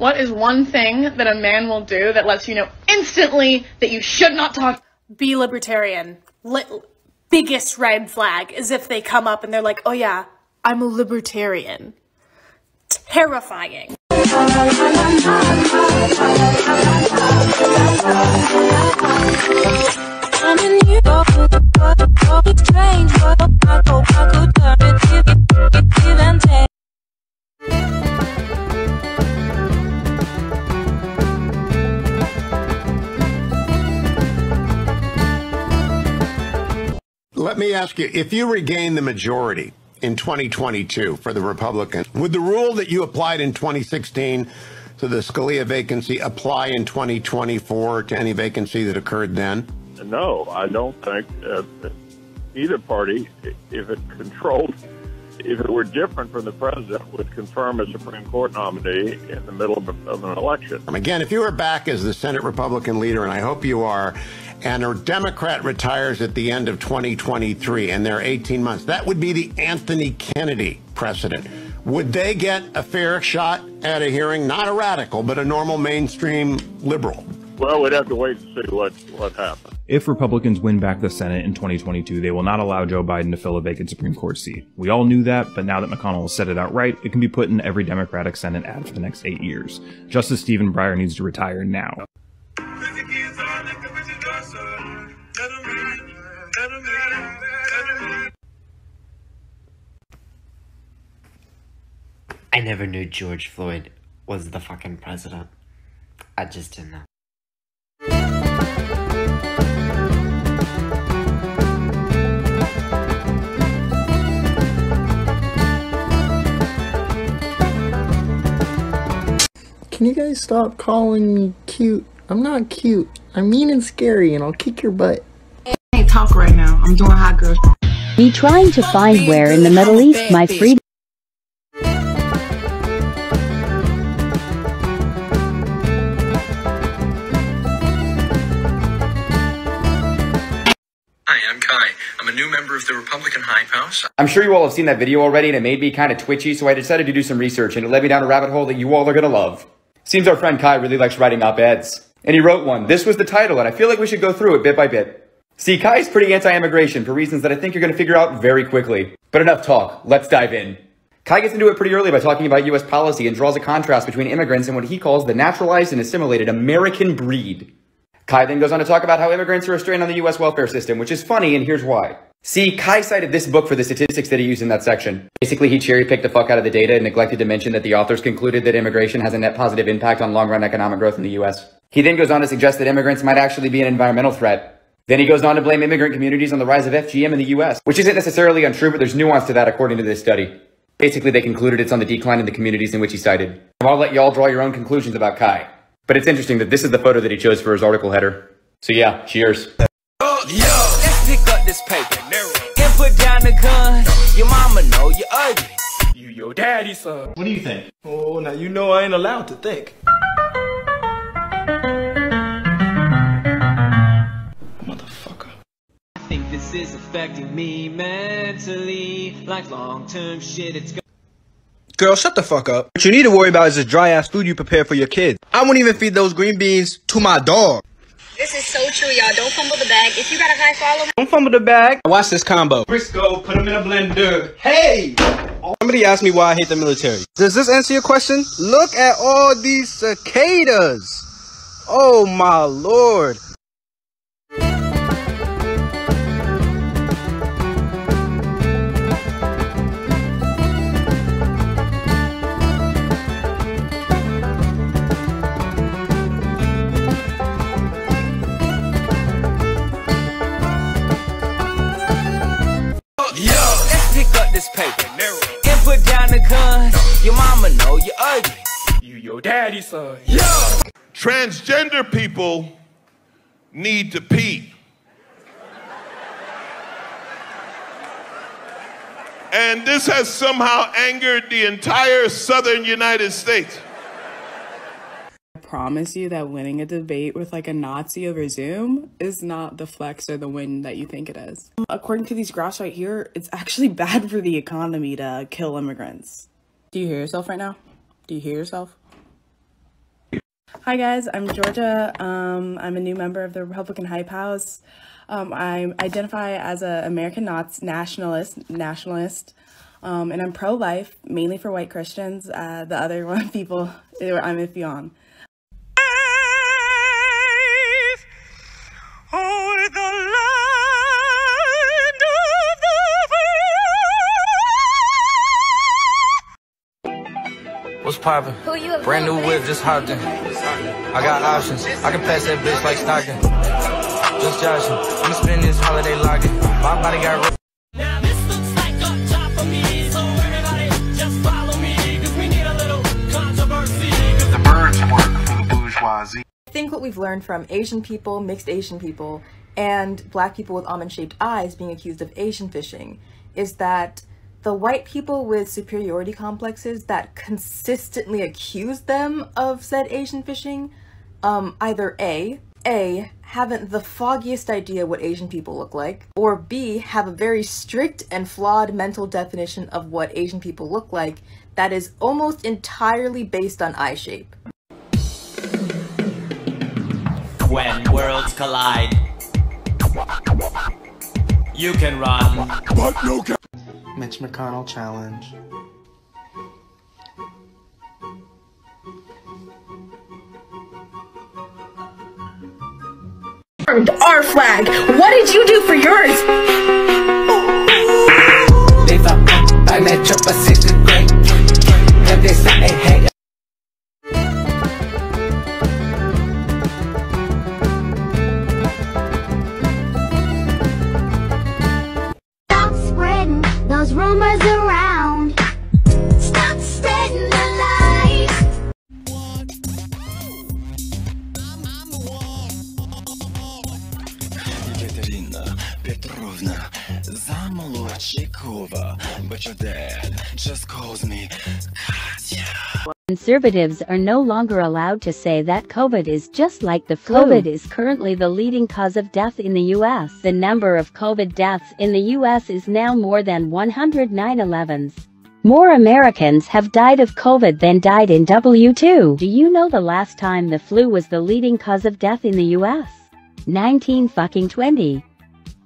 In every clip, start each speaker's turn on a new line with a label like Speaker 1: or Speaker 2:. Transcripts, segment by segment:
Speaker 1: What is one thing that a man will do that lets you know instantly that you should not talk?
Speaker 2: Be libertarian. Biggest red flag is if they come up and they're like, oh yeah, I'm a libertarian. Terrifying.
Speaker 3: Let me ask you, if you regain the majority in 2022 for the Republicans, would the rule that you applied in 2016 to the Scalia vacancy apply in 2024 to any vacancy that occurred then?
Speaker 4: No, I don't think either party, if it were different from the president, would confirm a Supreme Court nominee in the middle of an election.
Speaker 3: Again, if you were back as the Senate Republican leader, and I hope you are, and a Democrat retires at the end of 2023, and there are 18 months, that would be the Anthony Kennedy precedent. Would they get a fair shot at a hearing? Not a radical, but a normal mainstream liberal.
Speaker 4: Well, we'd have to wait to see what happens.
Speaker 5: If Republicans win back the Senate in 2022, they will not allow Joe Biden to fill a vacant Supreme Court seat. We all knew that, but now that McConnell has said it outright, it can be put in every Democratic Senate ad for the next 8 years. Justice Stephen Breyer needs to retire now.
Speaker 6: I never knew George Floyd was the fucking president. I just didn't know.
Speaker 7: Can you guys stop calling me cute? I'm not cute. I'm mean and scary, and I'll kick your butt.
Speaker 8: I can't talk right now. I'm doing hot girl.
Speaker 9: Me trying to find where in the Middle East my freedom.
Speaker 10: Hi, I'm Kai. I'm a new member of the Republican Hype House.
Speaker 11: I'm sure you all have seen that video already, and it made me kind of twitchy, so I decided to do some research, and it led me down a rabbit hole that you all are gonna love. Seems our friend Kai really likes writing op-eds. And he wrote one. This was the title, and I feel like we should go through it bit by bit. See, Kai is pretty anti-immigration for reasons that I think you're gonna figure out very quickly. But enough talk, let's dive in. Kai gets into it pretty early by talking about US policy and draws a contrast between immigrants and what he calls the naturalized and assimilated American breed. Kai then goes on to talk about how immigrants are a strain on the US welfare system, which is funny, and here's why. See, Kai cited this book for the statistics that he used in that section. Basically, he cherry-picked the fuck out of the data and neglected to mention that the authors concluded that immigration has a net positive impact on long-run economic growth in the US. He then goes on to suggest that immigrants might actually be an environmental threat. Then he goes on to blame immigrant communities on the rise of FGM in the US, which isn't necessarily untrue, but there's nuance to that according to this study. Basically, they concluded it's on the decline in the communities in which he cited. I'll let y'all draw your own conclusions about Kai. But it's interesting that this is the photo that he chose for his article header. So yeah, cheers.
Speaker 12: Let's pick up this paper and put down the gun. Your mama know you're ugly.
Speaker 13: You your daddy's son.
Speaker 14: What do you think?
Speaker 13: Oh, now you know I ain't allowed to think.
Speaker 12: I think this is affecting me mentally. Like long-term shit, it's
Speaker 13: Girl, shut the fuck up. What you need to worry about is the dry-ass food you prepare for your kid. I won't even feed those green beans to my dog.
Speaker 15: This is so true, y'all. Don't fumble the bag. If you got a high follow...
Speaker 13: Don't fumble the bag. Watch this combo. Crisco, put them in a blender. Hey! Somebody asked me why I hate the military. Does this answer your question? Look at all these cicadas. Oh my lord.
Speaker 12: this paper and put down the gun. Your mama know you're ugly.
Speaker 13: You your daddy's son.
Speaker 16: Yeah. Transgender people need to pee. And this has somehow angered the entire southern United States.
Speaker 17: I promise you that winning a debate with like a Nazi over Zoom is not the flex or the win that you think it is. According to these graphs right here, it's actually bad for the economy to kill immigrants. Do you hear yourself right now? Do you hear yourself? Hi guys, I'm Georgia. I'm a new member of the Republican Hype House. I identify as an American nationalist, and I'm pro-life, mainly for white Christians. The other one people, I'm iffy on.
Speaker 14: What's poppin'? Brand new whip, just hopped in. I got options. I can pass that bitch like Stockton. Just joshing. I'm spending this holiday locking. My body got.
Speaker 18: Now this looks like a job for me, so everybody just follow me, cause we need a little controversy.
Speaker 19: The birds work for the bourgeoisie.
Speaker 20: I think what we've learned from Asian people, mixed Asian people, and black people with almond-shaped eyes being accused of Asian fishing is that the white people with superiority complexes that consistently accuse them of said Asian fishing, either A, haven't the foggiest idea what Asian people look like, or B, have a very strict and flawed mental definition of what Asian people look like that is almost entirely based on eye shape.
Speaker 12: When worlds collide, you can run, but no can.
Speaker 21: Mitch McConnell challenge.
Speaker 2: Our flag. What did you do for yours?
Speaker 18: They found by that trip a 6th grade, and they say hey hey.
Speaker 22: Those rumors around. Stop spreading the lies.
Speaker 18: Katerina Petrovna Zamolodchikova, but your dad just calls me Katya.
Speaker 9: Conservatives are no longer allowed to say that COVID is just like the flu. COVID is currently the leading cause of death in the U.S. The number of COVID deaths in the U.S. is now more than 109,11. More Americans have died of COVID than died in W2. Do you know the last time the flu was the leading cause of death in the U.S.? 1920.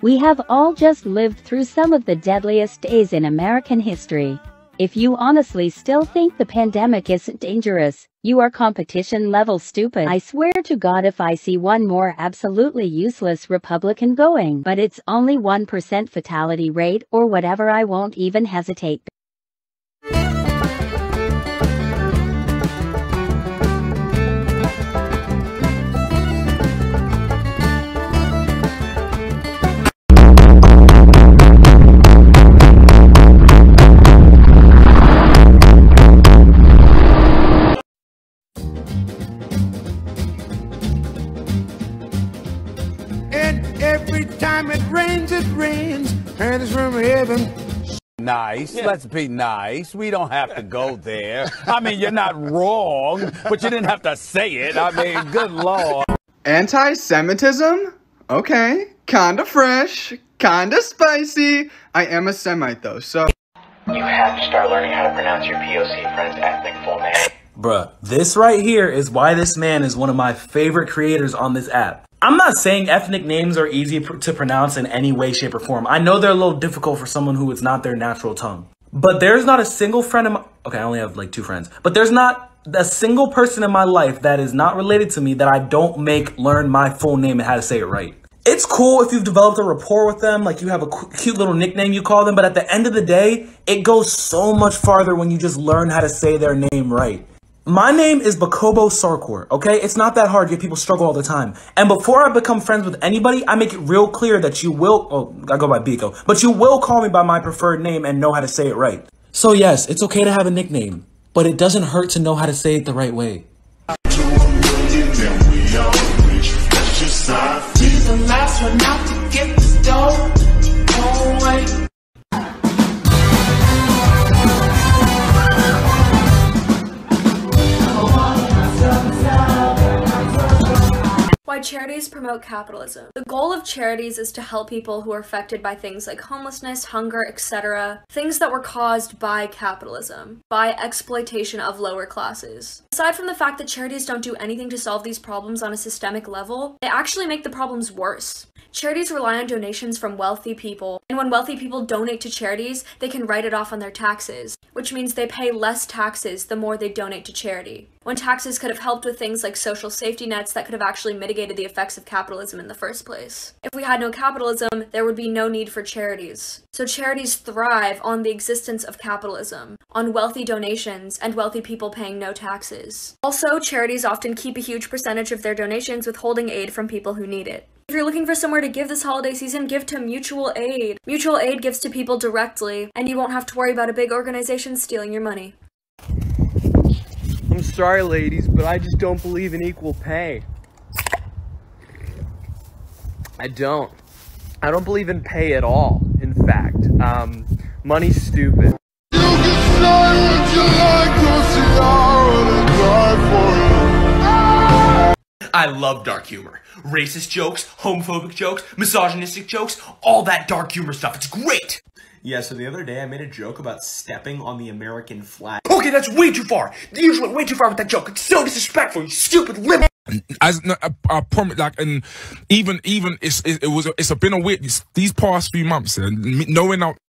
Speaker 9: We have all just lived through some of the deadliest days in American history. If you honestly still think the pandemic isn't dangerous, you are competition level stupid. I swear to God if I see one more absolutely useless Republican going, but it's only 1% fatality rate or whatever, I won't even hesitate.
Speaker 23: Every time it rains, and it's from heaven.
Speaker 24: Nice. Yeah. Let's be nice. We don't have to go there. I mean, you're not wrong, but you didn't have to say it. I mean, good Lord.
Speaker 13: Anti-Semitism? Okay. Kinda fresh. Kinda spicy. I am a Semite, though, so...
Speaker 25: You have to start learning how to pronounce your POC friend's ethnic full name.
Speaker 26: Bruh, this right here is why this man is one of my favorite creators on this app. I'm not saying ethnic names are easy to pronounce in any way, shape, or form. I know they're a little difficult for someone who it's not their natural tongue. But there's not a single friend in my... Okay, I only have like 2 friends. But there's not a single person in my life that is not related to me that I don't make learn my full name and how to say it right. It's cool if you've developed a rapport with them, like you have a cute little nickname you call them, but at the end of the day, it goes so much farther when you just learn how to say their name right. My name is Bakobo Sarkor, okay? It's not that hard, yet people struggle all the time. And before I become friends with anybody, I make it real clear that you will, I go by Biko, but you will call me by my preferred name and know how to say it right. So yes, it's okay to have a nickname, but it doesn't hurt to know how to say it the right way.
Speaker 2: Why
Speaker 1: Why charities promote capitalism. The goal of charities is to help people who are affected by things like homelessness, hunger, etc. Things that were caused by capitalism, by exploitation of lower classes. Aside from the fact that charities don't do anything to solve these problems on a systemic level, they actually make the problems worse. Charities rely on donations from wealthy people, and when wealthy people donate to charities, they can write it off on their taxes, which means they pay less taxes the more they donate to charity, when taxes could have helped with things like social safety nets that could have actually mitigated the effects of capitalism in the first place. If we had no capitalism, there would be no need for charities. So charities thrive on the existence of capitalism, on wealthy donations, and wealthy people paying no taxes. Also, charities often keep a huge percentage of their donations, withholding aid from people who need it. If you're looking for somewhere to give this holiday season, give to mutual aid. Mutual aid gives to people directly, and you won't have to worry about a big organization stealing your money.
Speaker 3: I'm sorry, ladies, but I just don't believe in equal pay. I don't believe in pay at all, in fact. Money's stupid.
Speaker 4: I love dark humor. Racist jokes, homophobic jokes, misogynistic jokes, all that dark humor stuff. It's great!
Speaker 5: Yeah, so the other day I made a joke about stepping on the American flag.
Speaker 4: Okay, that's way too far. You just went way too far with that joke. It's so disrespectful, you stupid liberal.
Speaker 6: I promise, like, and even it's been a weird these past few months, and knowing